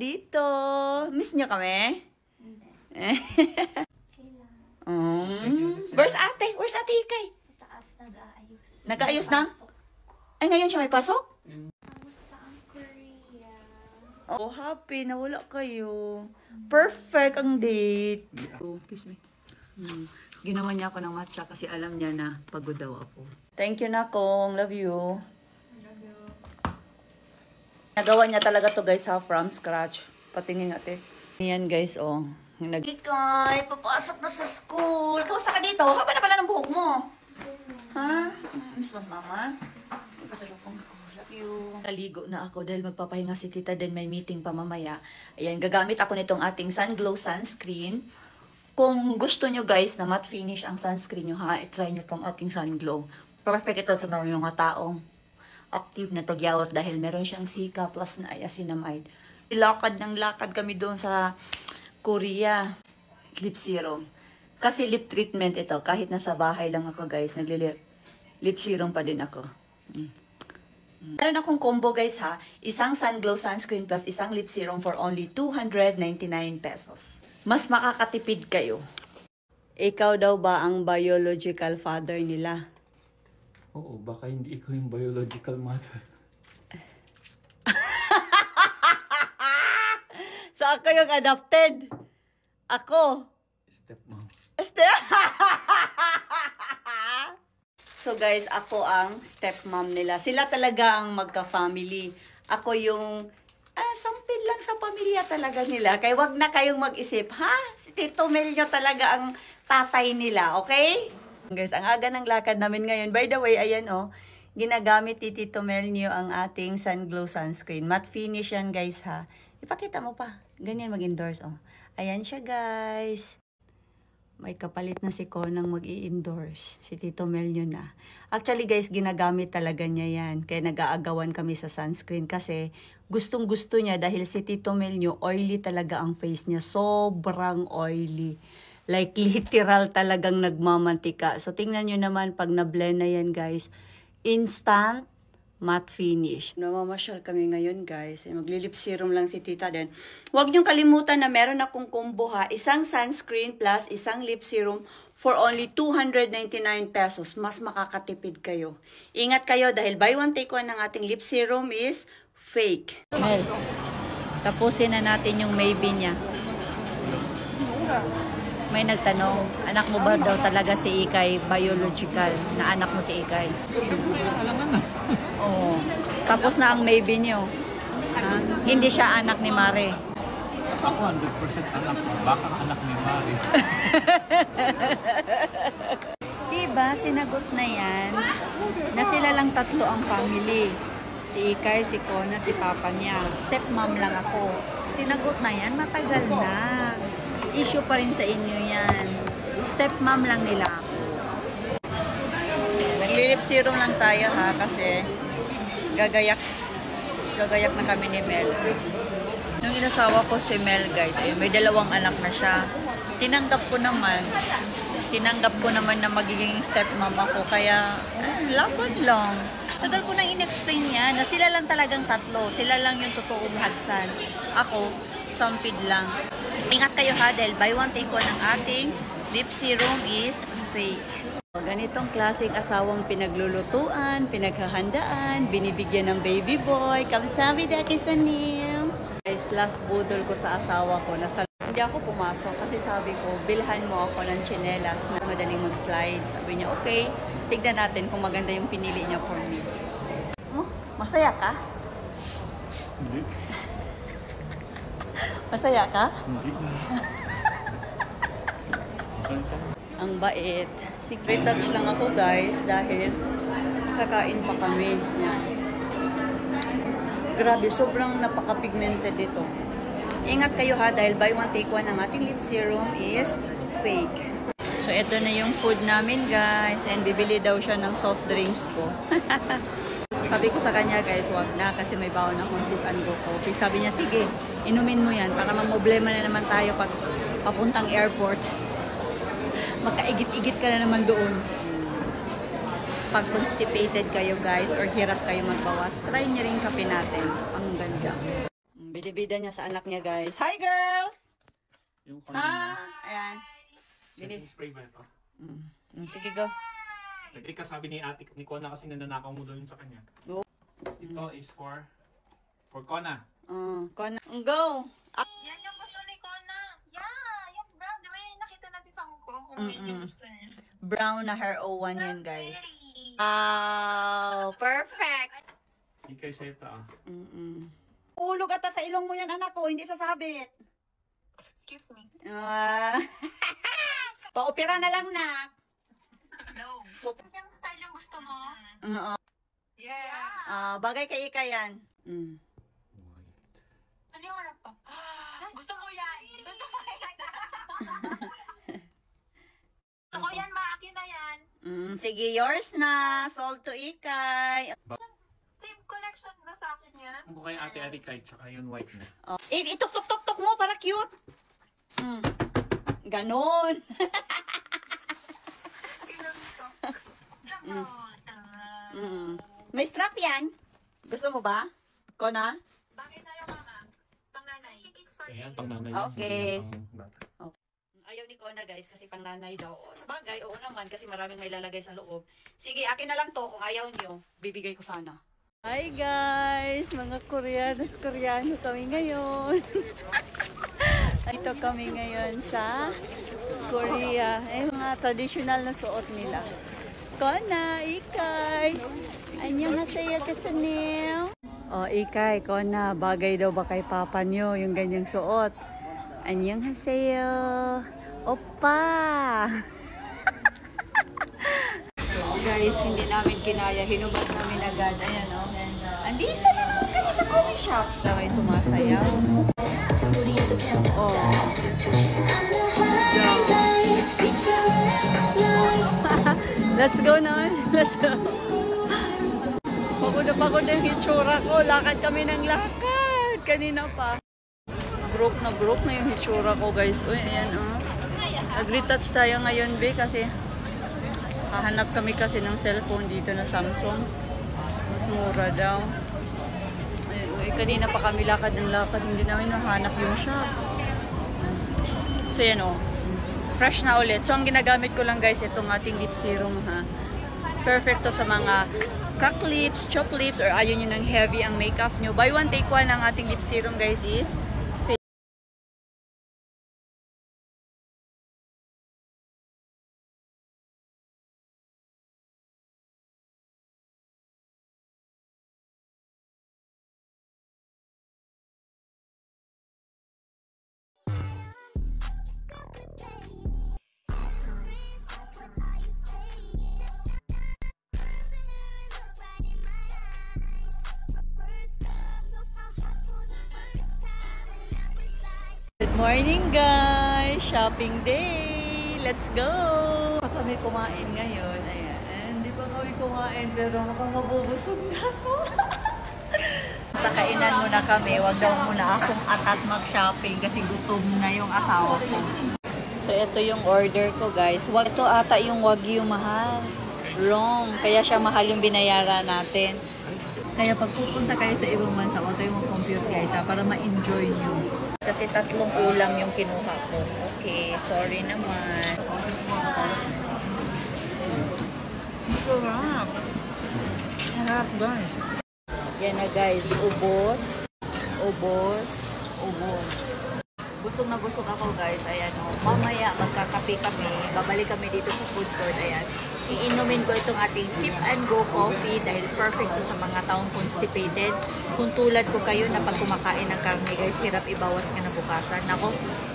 dito. Miss niyo kami? Hindi. Where's ate? Where's ate Ikay? Sa taas, nag-aayos. Nag-aayos na? Ay, ngayon siya may pasok? Kamusta ang Korea? Oh, happy. Nawala kayo. Perfect ang date. Oh, kiss me. Ginawa niya ako ng matcha kasi alam niya na pagod daw ako. Thank you na kong. Love you. Love you. Nagawa niya talaga to guys ha, from scratch. Patingin natin. Yan guys, oh. Ikay, papasok na sa school. Kamusta ka dito? Haba na pala ng buhok mo. Ha? Miss mo, mama? Pasalubong ako. Love you. Naligo na ako dahil magpapahinga si tita din may meeting pa mamaya. Ayan, gagamit ako nitong ating Sun Glow sunscreen. Kung gusto nyo guys na matte finish ang sunscreen nyo ha, i-try nyo tong ating Sun Glow. Perfect ito sa mga taong active na tagyawat dahil meron siyang sika plus na niacinamide. Lakad ng lakad kami doon sa Korea. Lip serum. Kasi lip treatment ito. Kahit nasa bahay lang ako guys, lip serum pa din ako. Meron akong combo guys ha. Isang Sun Glow sunscreen plus isang lip serum for only 299 pesos. Mas makakatipid kayo. Ikaw daw ba ang biological father nila? Oo, baka hindi ikaw yung biological mother. So ako yung adopted? Ako? Stepmom. So guys, ako ang stepmom nila. Sila talaga ang magka-family. Ako yung sampid lang sa pamilya talaga nila. Kaya wag na kayong mag-isip, ha? Si Tito Melio talaga ang tatay nila, okay? Guys, ang aga ng lakad namin ngayon. By the way, ayan oh, ginagamit ni Tito Melio ang ating Sun Glow sunscreen. Matte finish yan guys ha. Ipakita mo pa. Ganyan mag-endorse oh. Ayan siya guys. May kapalit na si Konang mag-i-endorse. Si Tito Melio na. Actually guys, ginagamit talaga niya yan. Kaya nag-aagawan kami sa sunscreen kasi gustong gusto niya dahil si Tito Melio, oily talaga ang face niya. Sobrang oily. Like literal talagang nagmamantika. So tingnan nyo naman pag na-blend na yan guys. Instant matte finish. Namamasyal kami ngayon guys. Magli-lip serum lang si tita din. Huwag niyong kalimutan na meron akong combo ha. Isang sunscreen plus isang lip serum for only 299 pesos. Mas makakatipid kayo. Ingat kayo dahil buy one take one ng ating lip serum is fake. Mel, tapusin na natin yung maybe niya. May nagtanong, anak mo ba daw talaga si Ikay biological? Na anak mo si Ikay? Oo. Tapos na ang maybe niyo. Hindi siya anak ni Mare. Ako 100% anak. Baka anak ni Mari. Diba, sinagot na yan na sila lang tatlo ang family. Si Ikay, si Kona, si Papa niya. Stepmom lang ako. Sinagot na yan, matagal na. Issue pa rin sa inyo yan. Stepmom lang nila ako. Naglilip serum lang tayo ha kasi gagayak na kami ni Mel. Nung inasawa ko si Mel guys, may dalawang anak na siya. Tinanggap ko naman na magiging stepmom ako kaya laban lang. Tagal ko nang in-explain niya na sila lang talagang tatlo. Sila lang yung totoong hagsan. Ako, sampid lang. Ingat kayo ha dahil buy one take one ang ating lip serum is fake. Ganitong klaseng asawang pinaglulutuan, pinaghahandaan, binibigyan ng baby boy. Kamsahamnida kisanim. Guys, last budol ko sa asawa ko. Hindi ako pumasok kasi sabi ko, bilhan mo ako ng tsinelas na madaling mag-slide. Sabi niya, okay, tignan natin kung maganda yung pinili niya for me. Oh, masaya ka? Hindi. Masaya ka? Hindi na. Ang bait. Secret touch lang ako guys dahil kakain pa kami. Yan. Grabe, sobrang napaka-pigmented dito. Ingat kayo ha dahil buy one take one ang ating lip serum is fake. So ito na yung food namin guys and bibili daw siya ng soft drinks ko. Sabi ko sa kanya guys, wag na kasi may bawon akong sip and go coffee. Sabi niya, sige, inumin mo yan para mamblema na naman tayo pag papuntang airport. Magkaigit-igit ka na naman doon. Pag constipated kayo guys or hirap kayo magbawas, try nyo rin kape natin. Ang ganda. Bida-bida niya sa anak niya, guys. Hi, girls! Yung Ha? Ayan. Bili. Setting spray ba ito? Sige, go. Kasabi ni ate, ni Kona kasi nananakaw mo doon sa kanya. Go. Ito is for Kona. Kona. Go! Yan yung gusto ni Kona. Yeah, yung brown. Di ba yung nakita natin sa Hong Kong? Kung yan yung gusto niya. Brown na hair 01 yan, guys. Hey. Perfect! Ikay siya ito ah. Ulog ata sa ilong mo yan, anak ko. Hindi sasabit. Excuse me. Pa-opera na lang, na. No. Yung style yung gusto mo? Oo. Yeah. Bagay kay Ika yan. Ano yung harap pa? Gusto mo yan. Gusto mo yan. Gusto ko yan, maakin na yan. Sige, yours na. Sold to Ikay. Same collection na sa akin yan. Kung kay ate Arikay, tsaka yung white na. Ituk-tuk-tuk mo para cute. Ganon. May strap yan. Gusto mo ba? Kona? Bagay sa'yo, mama. Pang nanay. It's for Ayan, you. pang nanay. Okay. Pang bata. Ayaw ni Kona, guys, kasi pang nanay daw. Sa bagay, oo naman, kasi maraming may lalagay sa loob. Sige, akin na lang to. Kung ayaw niyo, bibigay ko sana. Hi guys! Mga Koreano kami ngayon. Ito kami ngayon sa Korea. Mga traditional na suot nila. Kona, Ikay! Annyeonghaseyo kasanim! Oh, Ikay, Kona, bagay daw ba kay papa nyo yung ganyang suot? Annyeonghaseyo! Oppa! Guys, hindi namin kinaya. Hinubad namin agad. Ayan, oh. Andito na naman kami sa coffee shop. May sumasayaw. Oh. Let's go na. Let's go. Pagod na yung hitsura ko. Lakad kami ng lakad. Kanina pa. Broke na yung hitsura ko, guys. Uy, ayan, oh. Nag-retouch tayo ngayon, be, kasi hahanap kami kasi ng cellphone dito na Samsung. Mas mura daw. Ayun, kanina pa kami lakad ng lakad. Hindi namin nahanap yung shop. So yan o. Fresh na ulit. So ang ginagamit ko lang guys, itong ating lip serum ha. Perfect to sa mga crack lips, chop lips, or ayaw nyo ng heavy ang makeup nyo. Buy one, take one ang ating lip serum guys is Good morning guys! Shopping day! Let's go! Kami kumain ngayon. Ayan. Hindi pa kami kumain pero mukhang mabubusog na ako. Sa kainan muna kami. Wag daw muna akong atat mag-shopping kasi gutom na yung asawa ko. So ito yung order ko guys. Ito ata yung Wagyu mahal. Wrong. Kaya siya mahal yung binayaran natin. Kaya pag pupunta kayo sa ibang bansa, auto yung compute guys ha, para ma-enjoy nyo. Kasi 3 ulam yung kinuha ko. Okay, sorry naman. Sarap. Sarap guys. Yan na guys, ubos. Busog na busog ako guys. Ayan o. Mamaya magkakape kami. Babalik kami dito sa food court. Ayan. Iinumin ko itong ating sip and go coffee dahil perfect to sa mga taong constipated. Kung tulad ko kayo na pag kumakain ng karne guys, hirap ibawas ka na bukasan. Ako,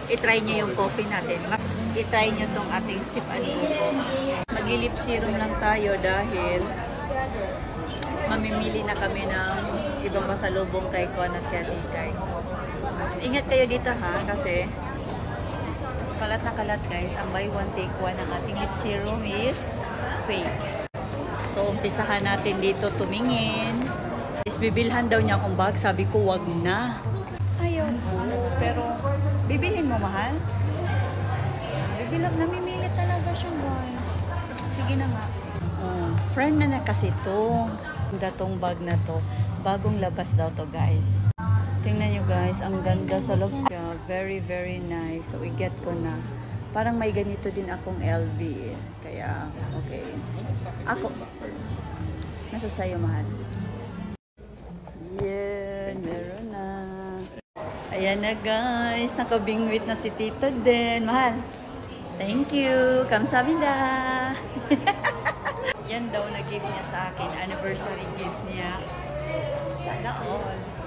itry nyo yung coffee natin. Mas itry nyo itong ating sip and go coffee. Maglilip serum lang tayo dahil mamimili na kami ng ibang pasalubong kay Kon at Ikay. Ingat kayo dito ha, kasi kalat na kalat guys. Ang buy one take one ng ating lip serum is fake. So umpisahan natin dito tumingin. Bibilhan daw niya akong bag. Sabi ko wag na. Ayaw ko. Pero bibilhin mo mahal? Namimili talaga siya guys. Sige na nga. Friend na kasi to. Tong bag na to. Bagong labas daw to guys. Tingnan nyo guys, ang ganda sa loob niya. Very, very nice. So, i-get ko na. Parang may ganito din akong LV. Kaya, okay. Ako. Nasa sayo, mahal. Yan, meron na. Ayan na guys, nakabingwit na si Tita din. Mahal, thank you. Kamsahamnida. Yan daw na gift niya sa akin. Anniversary gift niya. Sana all.